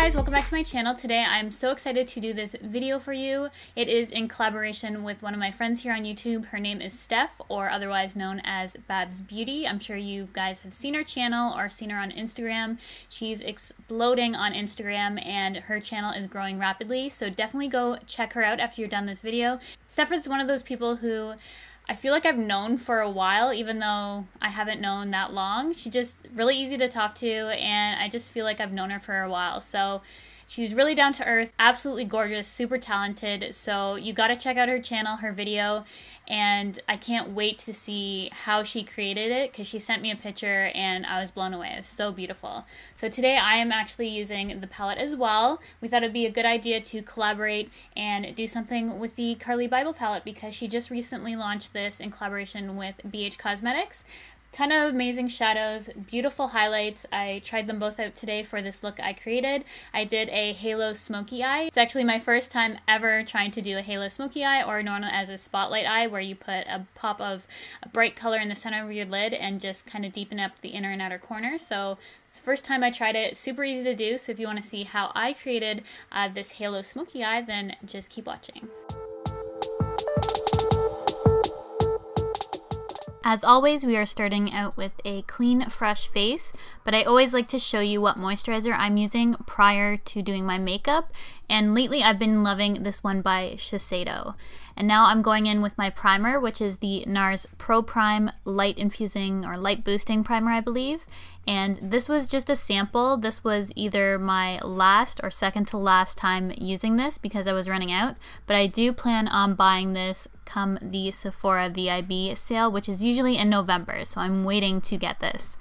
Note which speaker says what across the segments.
Speaker 1: guys, welcome back to my channel. Today I'm so excited to do this video for you. It is in collaboration with one of my friends here on YouTube. Her name is Steph, or otherwise known as Babs Beauty. I'm sure you guys have seen her channel or seen her on Instagram. She's exploding on Instagram and her channel is growing rapidly, so definitely go check her out after you're done this video. Steph is one of those people who I feel like I've known for a while, even though I haven't known that long. She's just really easy to talk to, and I just feel like I've known her for a while. So she's really down to earth, absolutely gorgeous, super talented. So you gotta check out her channel, her video, and I can't wait to see how she created it because she sent me a picture and I was blown away. It was so beautiful. So today I am actually using the palette as well. We thought it'd be a good idea to collaborate and do something with the Carli Bybel palette because she just recently launched this in collaboration with BH Cosmetics. Ton of amazing shadows, beautiful highlights. I tried them both out today for this look I created. I did a halo smoky eye. It's actually my first time ever trying to do a halo smoky eye, or known as a spotlight eye, where you put a pop of a bright color in the center of your lid and just kind of deepen up the inner and outer corner. So it's the first time I tried it. Super easy to do. So if you want to see how I created this halo smoky eye, then just keep watching. As always, we are starting out with a clean, fresh face, but I always like to show you what moisturizer I'm using prior to doing my makeup, and lately I've been loving this one by Shiseido. And now I'm going in with my primer, which is the NARS Pro Prime Light Infusing or Light Boosting Primer, I believe. And this was just a sample. This was either my last or second to last time using this because I was running out. But I do plan on buying this come the Sephora VIB sale, which is usually in November. So I'm waiting to get this.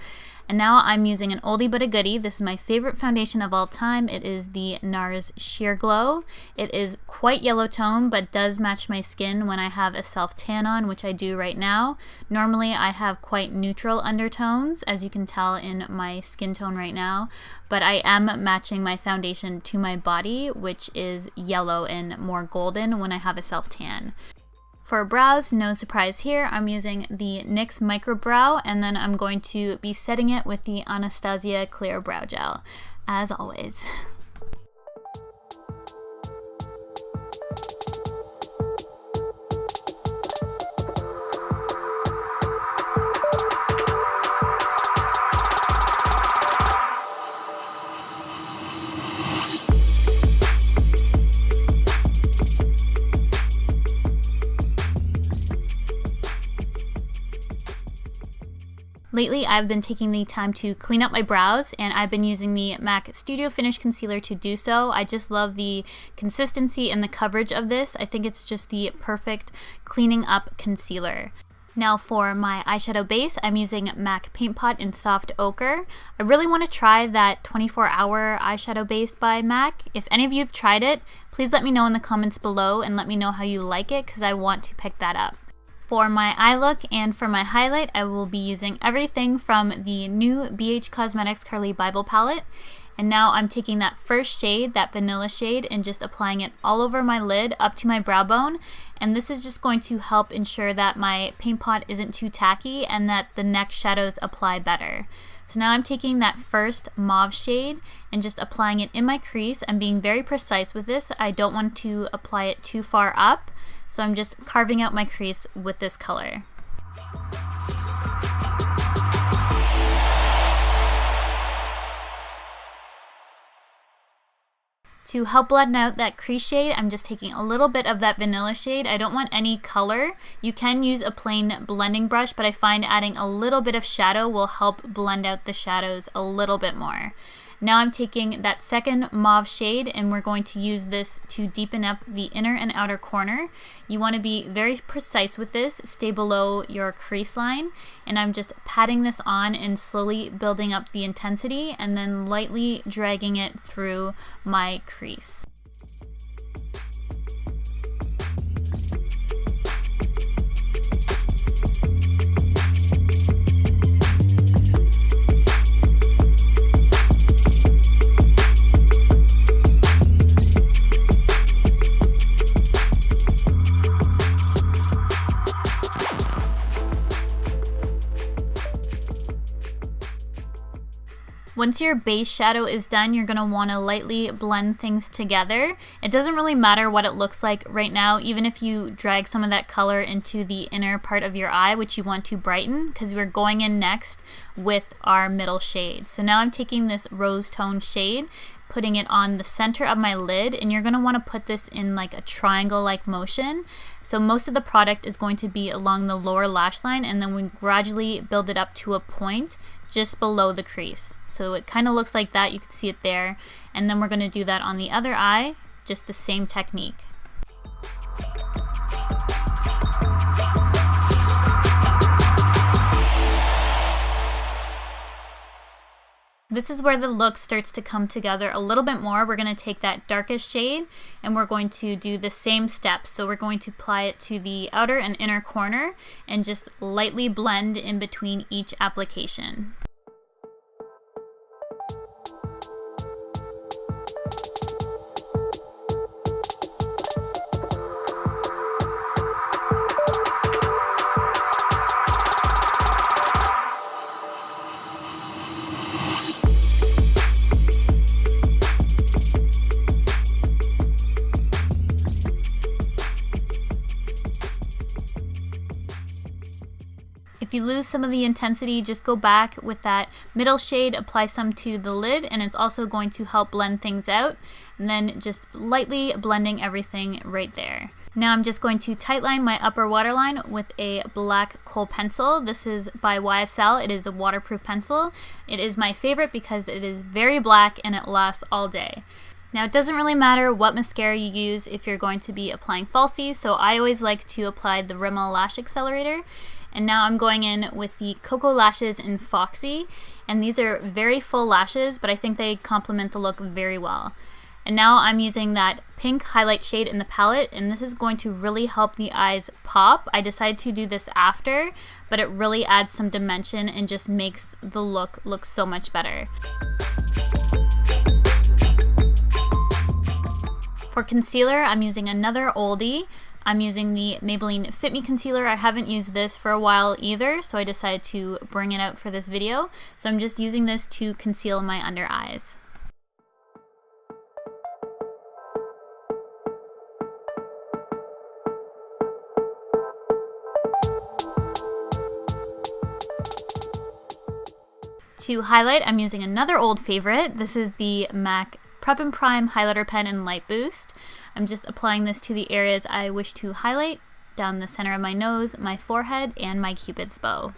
Speaker 1: And now I'm using an oldie but a goodie. This is my favorite foundation of all time. It is the NARS Sheer Glow. It is quite yellow tone, but does match my skin when I have a self-tan on, which I do right now. Normally I have quite neutral undertones, as you can tell in my skin tone right now, but I am matching my foundation to my body, which is yellow and more golden when I have a self-tan. For brows, no surprise here, I'm using the NYX Micro Brow, and then I'm going to be setting it with the Anastasia Clear Brow Gel, as always. Lately, I've been taking the time to clean up my brows, and I've been using the MAC Studio Finish Concealer to do so. I just love the consistency and the coverage of this. I think it's just the perfect cleaning up concealer. Now for my eyeshadow base, I'm using MAC Paint Pot in Soft Ochre. I really want to try that 24-hour eyeshadow base by MAC. If any of you have tried it, please let me know in the comments below and let me know how you like it because I want to pick that up. For my eye look and for my highlight, I will be using everything from the new BH Cosmetics Carli Bybel palette. And now I'm taking that first shade, that vanilla shade, and just applying it all over my lid up to my brow bone. And this is just going to help ensure that my paint pot isn't too tacky and that the next shadows apply better. So now I'm taking that first mauve shade and just applying it in my crease. I'm being very precise with this. I don't want to apply it too far up. So I'm just carving out my crease with this color. To help blend out that crease shade, I'm just taking a little bit of that vanilla shade. I don't want any color. You can use a plain blending brush, but I find adding a little bit of shadow will help blend out the shadows a little bit more. Now I'm taking that second mauve shade and we're going to use this to deepen up the inner and outer corner. You want to be very precise with this, stay below your crease line, and I'm just patting this on and slowly building up the intensity and then lightly dragging it through my crease. Once your base shadow is done, you're going to want to lightly blend things together. It doesn't really matter what it looks like right now, even if you drag some of that color into the inner part of your eye, which you want to brighten, because we're going in next with our middle shade. So now I'm taking this rose tone shade, putting it on the center of my lid, and you're going to want to put this in like a triangle-like motion. So most of the product is going to be along the lower lash line, and then we gradually build it up to a point just below the crease. So it kind of looks like that, you can see it there. And then we're going to do that on the other eye, just the same technique. This is where the look starts to come together a little bit more. We're going to take that darkest shade and we're going to do the same steps. So we're going to apply it to the outer and inner corner and just lightly blend in between each application. If you lose some of the intensity, just go back with that middle shade, apply some to the lid, and it's also going to help blend things out. And then just lightly blending everything right there. Now I'm just going to tightline my upper waterline with a black kohl pencil. This is by YSL. It is a waterproof pencil. It is my favorite because it is very black and it lasts all day. Now it doesn't really matter what mascara you use if you're going to be applying falsies, so I always like to apply the Rimmel Lash Accelerator. And now I'm going in with the Cocoa Lashes in Foxy, and these are very full lashes, but I think they complement the look very well. And now I'm using that pink highlight shade in the palette, and this is going to really help the eyes pop. I decided to do this after, but it really adds some dimension and just makes the look so much better. For concealer, I'm using another oldie. I'm using the Maybelline Fit Me Concealer. I haven't used this for a while either, so I decided to bring it out for this video. So I'm just using this to conceal my under eyes. To highlight, I'm using another old favorite. This is the MAC Prep and Prime Highlighter Pen in Light Boost. I'm just applying this to the areas I wish to highlight, down the center of my nose, my forehead, and my Cupid's bow.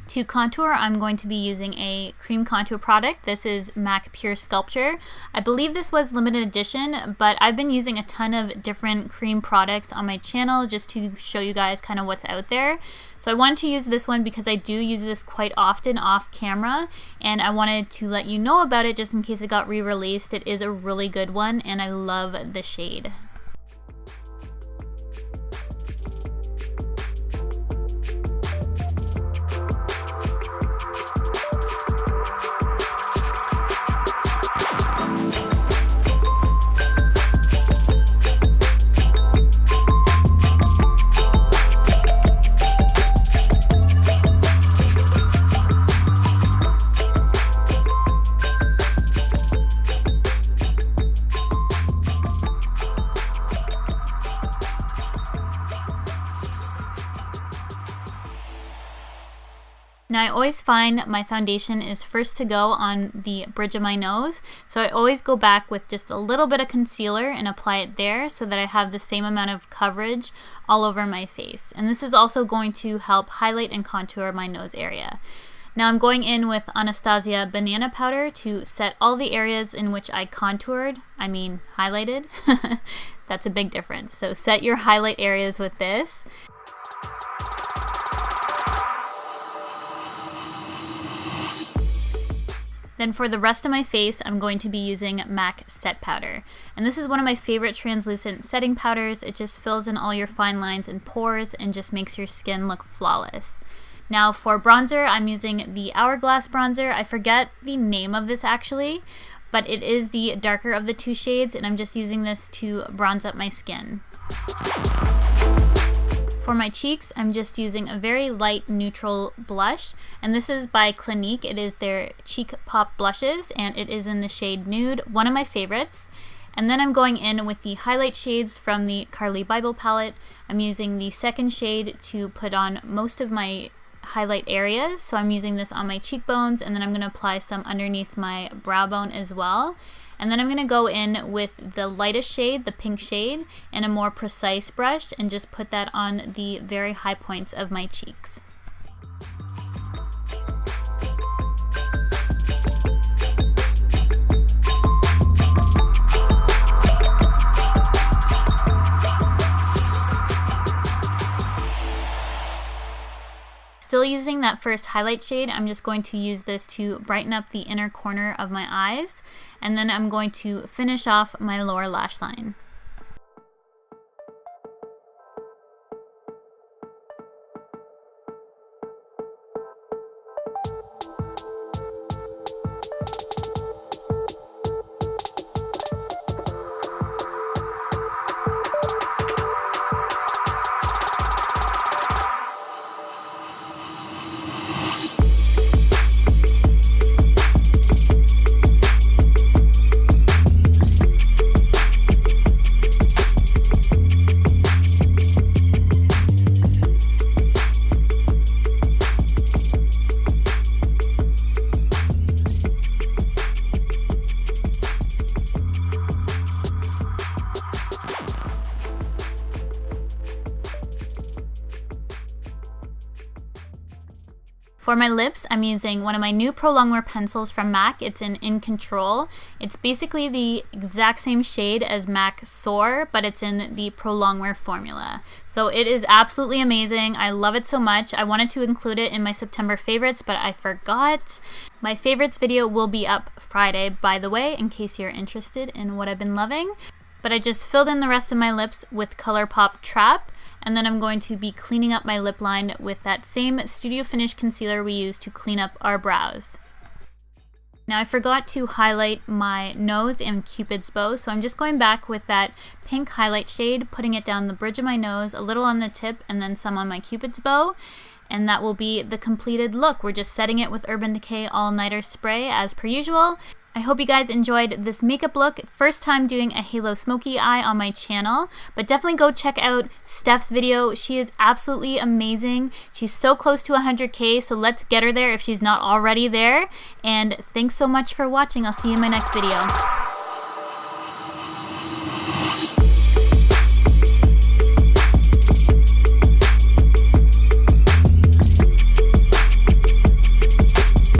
Speaker 1: To contour, I'm going to be using a cream contour product. This is MAC Pure Sculpture. I believe this was limited edition, but I've been using a ton of different cream products on my channel just to show you guys kind of what's out there. So I wanted to use this one because I do use this quite often off camera, and I wanted to let you know about it just in case it got re-released. It is a really good one, and I love the shade. Now I always find my foundation is first to go on the bridge of my nose, so I always go back with just a little bit of concealer and apply it there so that I have the same amount of coverage all over my face. And this is also going to help highlight and contour my nose area. Now I'm going in with Anastasia Banana Powder to set all the areas in which I contoured, highlighted. That's a big difference. So set your highlight areas with this. Then for the rest of my face, I'm going to be using MAC Set Powder. And this is one of my favorite translucent setting powders. It just fills in all your fine lines and pores and just makes your skin look flawless. Now for bronzer, I'm using the Hourglass bronzer. I forget the name of this actually, but it is the darker of the two shades, and I'm just using this to bronze up my skin. For my cheeks, I'm just using a very light neutral blush, and this is by Clinique. It is their Cheek Pop blushes, and it is in the shade Nude, one of my favorites. And then I'm going in with the highlight shades from the Carli Bybel palette. I'm using the second shade to put on most of my highlight areas. So I'm using this on my cheekbones, and then I'm going to apply some underneath my brow bone as well. And then I'm going to go in with the lightest shade, the pink shade, and a more precise brush, and just put that on the very high points of my cheeks. Still using that first highlight shade, I'm just going to use this to brighten up the inner corner of my eyes, and then I'm going to finish off my lower lash line. For my lips, I'm using one of my new Pro Longwear pencils from MAC. It's in Control. It's basically the exact same shade as MAC Soar, but it's in the Pro Longwear formula. So it is absolutely amazing. I love it so much. I wanted to include it in my September favorites, but I forgot. My favorites video will be up Friday, by the way, in case you're interested in what I've been loving. But I just filled in the rest of my lips with ColourPop Trap, and then I'm going to be cleaning up my lip line with that same Studio Finish concealer we used to clean up our brows. Now I forgot to highlight my nose and Cupid's bow, so I'm just going back with that pink highlight shade, putting it down the bridge of my nose, a little on the tip, and then some on my Cupid's bow. And that will be the completed look. We're just setting it with Urban Decay All Nighter Spray as per usual. I hope you guys enjoyed this makeup look. First time doing a Halo Smokey eye on my channel, but definitely go check out Steph's video. She is absolutely amazing. She's so close to 100K, so let's get her there if she's not already there. And thanks so much for watching. I'll see you in my next video.